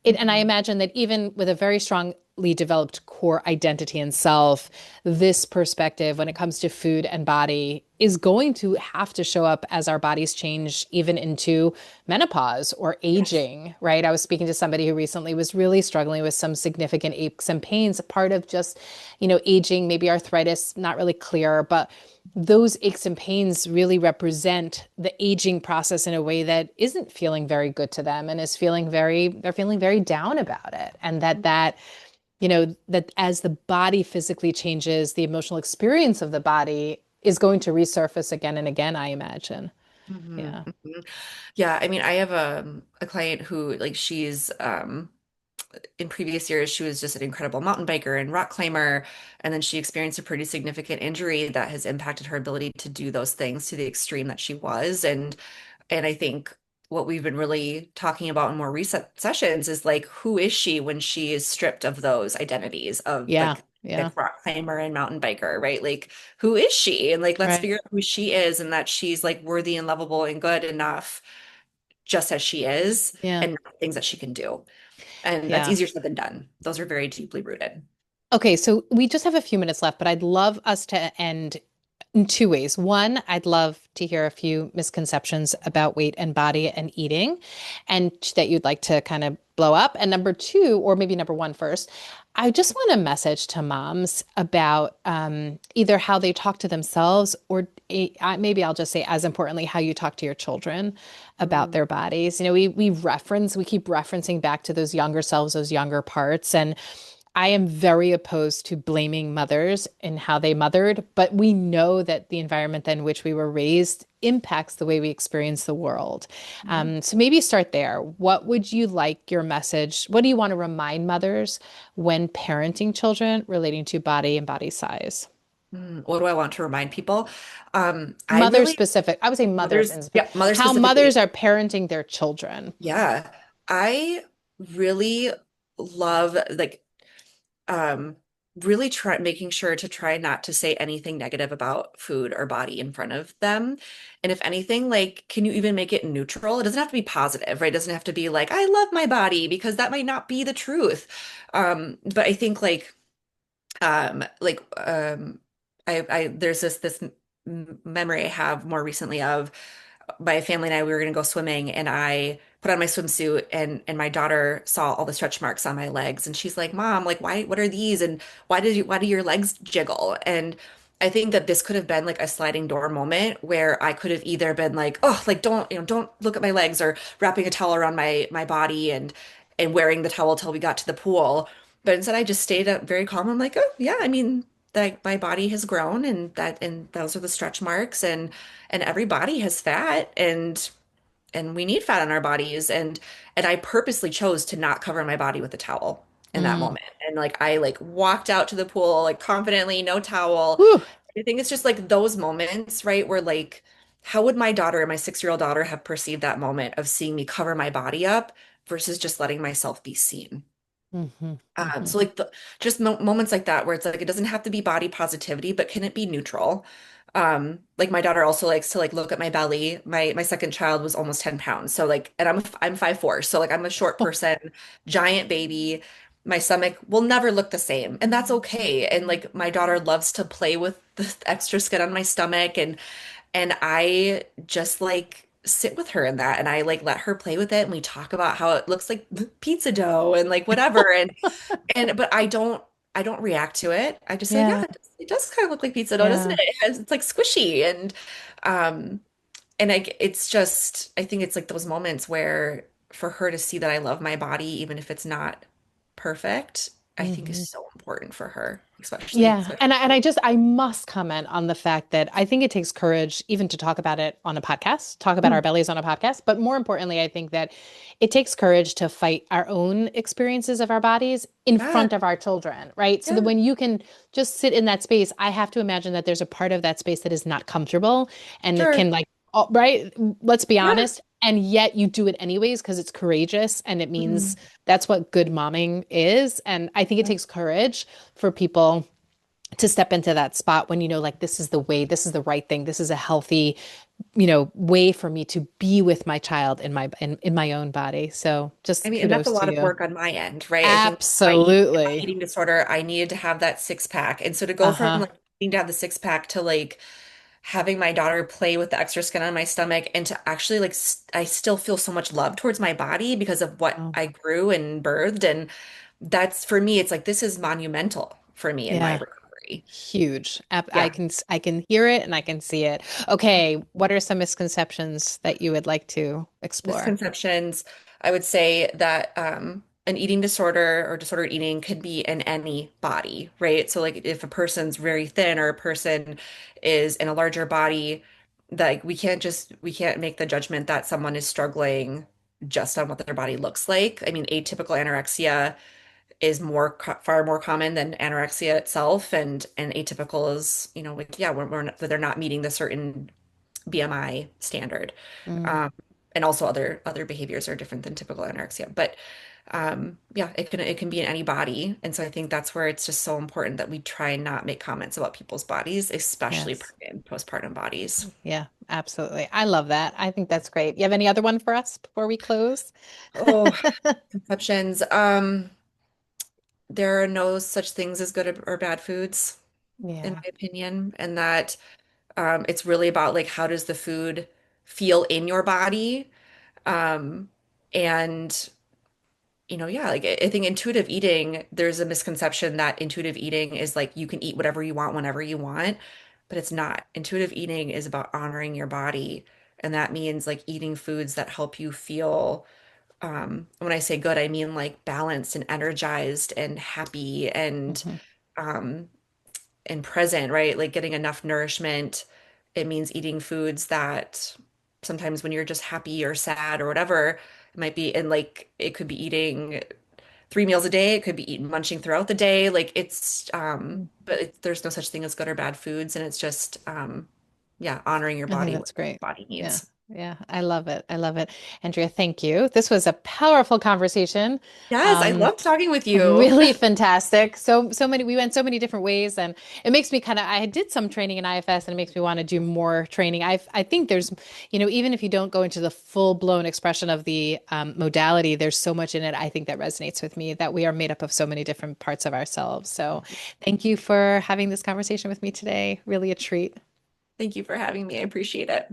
Speaker 1: and I
Speaker 2: Mhm.
Speaker 1: imagine that even with a very strongly developed core identity and self, this perspective when it comes to food and body is going to have to show up as our bodies change, even into menopause or
Speaker 2: Yes.
Speaker 1: aging, right? I was speaking to somebody who recently was really struggling with some significant aches and pains, part of just, aging, maybe arthritis, not really clear, but those aches and pains really represent the aging process in a way that isn't feeling very good to them and is they're feeling very down about it. And that as the body physically changes, the emotional experience of the body is going to resurface again and again, I imagine.
Speaker 2: Mhm.
Speaker 1: Yeah.
Speaker 2: Mhm. Yeah, I mean, I have a client who like she's in previous years, she was just an incredible mountain biker and rock climber. And then she experienced a pretty significant injury that has impacted her ability to do those things to the extreme that she was. And I think what we've been really talking about in more recent sessions is like, who is she when she is stripped of those identities of
Speaker 1: Yeah.
Speaker 2: like
Speaker 1: Yeah.
Speaker 2: rock climber and mountain biker, right? Like, who is she? And like, let's
Speaker 1: Right.
Speaker 2: figure out who she is and that she's like worthy and lovable and good enough just as she is
Speaker 1: Yeah.
Speaker 2: and things that she can do. And that's
Speaker 1: Yeah.
Speaker 2: easier said than done. Those are very deeply rooted.
Speaker 1: Okay, so we just have a few minutes left, but I'd love us to end in two ways. One, I'd love to hear a few misconceptions about weight and body and eating, and that you'd like to kind of blow up. And number two, or maybe number one first, I just want a message to moms about either how they talk to themselves, or maybe I'll just say, as importantly, how you talk to your children about
Speaker 2: Mm,
Speaker 1: their bodies. We keep referencing back to those younger selves, those younger parts, and I am very opposed to blaming mothers in how they mothered, but we know that the environment in which we were raised impacts the way we experience the world.
Speaker 2: mhm.
Speaker 1: So maybe start there. What would you like your message? What do you want to remind mothers when parenting children relating to body and body size?
Speaker 2: What do I want to remind people? I
Speaker 1: Mothers
Speaker 2: really,
Speaker 1: specific, I would say mothers
Speaker 2: mothers,
Speaker 1: in
Speaker 2: yeah, mothers
Speaker 1: how mothers
Speaker 2: specifically.
Speaker 1: are parenting their children.
Speaker 2: Yeah. I really love like um really try making sure to try not to say anything negative about food or body in front of them. And if anything, like, can you even make it neutral? It doesn't have to be positive, right? It doesn't have to be like, I love my body, because that might not be the truth. But I think like I there's this memory I have more recently of my family and I, we were going to go swimming and I put on my swimsuit and my daughter saw all the stretch marks on my legs and she's like, "Mom, like what are these and why do your legs jiggle?" And I think that this could have been like a sliding door moment where I could have either been like, "Oh, like don't look at my legs," or wrapping a towel around my body and wearing the towel till we got to the pool. But instead I just stayed up very calm. I'm like, "Oh, yeah, I mean, that my body has grown and those are the stretch marks and every body has fat and we need fat in our bodies and I purposely chose to not cover my body with a towel in that
Speaker 1: Mm.
Speaker 2: moment and like I like walked out to the pool like confidently no towel.
Speaker 1: Whew.
Speaker 2: I think it's just like those moments, right, where like how would my daughter, my 6-year-old daughter, have perceived that moment of seeing me cover my body up versus just letting myself be seen?
Speaker 1: Hmm. Hmm.
Speaker 2: So like just moments like that where it's like it doesn't have to be body positivity, but can it be neutral? Like my daughter also likes to like look at my belly. My second child was almost 10 pounds. So like, and I'm 5'4", so like I'm a short person, giant baby. My stomach will never look the same, and that's okay. And like my daughter loves to play with the extra skin on my stomach, and I just like sit with her in that, and I like let her play with it, and we talk about how it looks like pizza dough and like whatever. And but I don't react to it. I just say, yeah,
Speaker 1: Yeah.
Speaker 2: it does kind of look like pizza dough, doesn't it?
Speaker 1: Yeah.
Speaker 2: It's like squishy um it's just I think it's like those moments where for her to see that I love my body, even if it's not perfect, I think is
Speaker 1: Hmm.
Speaker 2: so important for her, especially
Speaker 1: Yeah.
Speaker 2: especially.
Speaker 1: And I must comment on the fact that I think it takes courage even to talk about it on a podcast, talk about
Speaker 2: Mm,
Speaker 1: our bellies on a podcast. But more importantly, I think that it takes courage to fight our own experiences of our bodies in
Speaker 2: yeah,
Speaker 1: front of our children, right? So that
Speaker 2: yeah,
Speaker 1: when you can just sit in that space, I have to imagine that there's a part of that space that is not comfortable and it can
Speaker 2: sure.
Speaker 1: like, right? Let's be
Speaker 2: Yeah.
Speaker 1: honest. And yet you do it anyways because it's courageous and it means
Speaker 2: Mm.
Speaker 1: that's what good momming is. And I think it takes courage for people to step into that spot when you know like this is the way, this is the right thing, this is a healthy, way for me to be with my child in my own body. So
Speaker 2: I
Speaker 1: just
Speaker 2: mean, and that's a
Speaker 1: kudos to
Speaker 2: lot of
Speaker 1: you.
Speaker 2: work on my end, right? I think my
Speaker 1: Absolutely.
Speaker 2: eating disorder, I needed to have that six pack. And so to go from
Speaker 1: Uh-huh.
Speaker 2: like needing to have the six pack to like having my daughter play with the extra skin on my stomach and to actually like I still feel so much love towards my body because of what
Speaker 1: Oh,
Speaker 2: I grew and birthed. And that's for me, it's like this is monumental for me in my
Speaker 1: yeah.
Speaker 2: recovery.
Speaker 1: Huge.
Speaker 2: Yeah.
Speaker 1: I can hear it and I can see it. Okay, what are some misconceptions that you would like to explore?
Speaker 2: Misconceptions, I would say that an eating disorder or disordered eating could be in any body, right? So like if a person's very thin or a person is in a larger body, like we can't make the judgment that someone is struggling just on what their body looks like. I mean, atypical anorexia is far more common than anorexia itself, and atypical is, like yeah, they're not meeting the certain BMI standard.
Speaker 1: Mm,
Speaker 2: Um, and also other behaviors are different than typical anorexia. But yeah, it can be in any body. And so I think that's where it's just so important that we try and not make comments about people's bodies, especially
Speaker 1: yes.
Speaker 2: pregnant and postpartum bodies.
Speaker 1: Yeah, absolutely. I love that. I think that's great. You have any other one for us before we close?
Speaker 2: Oh, conceptions. There are no such things as good or bad foods, in
Speaker 1: Yeah.
Speaker 2: my opinion, and that it's really about like how does the food feel in your body. Um, and yeah, like I think intuitive eating, there's a misconception that intuitive eating is like you can eat whatever you want whenever you want, but it's not. Intuitive eating is about honoring your body, and that means like eating foods that help you feel, when I say good, I mean like balanced and energized and happy
Speaker 1: Hmm.
Speaker 2: um and present, right? Like getting enough nourishment. It means eating foods that sometimes when you're just happy or sad or whatever, it might be, and like it could be eating 3 meals a day, it could be eating munching throughout the day. Like but there's no such thing as good or bad foods, and it's just yeah, honoring your
Speaker 1: I think
Speaker 2: body, what
Speaker 1: that's
Speaker 2: your
Speaker 1: great.
Speaker 2: body
Speaker 1: Yeah.
Speaker 2: needs.
Speaker 1: Yeah. I love it. I love it. Andrea, thank you. This was a powerful conversation.
Speaker 2: Yes, I
Speaker 1: Um,
Speaker 2: loved talking with you.
Speaker 1: Really fantastic. So many, we went so many different ways and it makes me I did some training in IFS and it makes me want to do more training. I think there's, even if you don't go into the full blown expression of the modality, there's so much in it. I think that resonates with me that we are made up of so many different parts of ourselves. So thank you for having this conversation with me today. Really a treat.
Speaker 2: Thank you for having me. I appreciate it.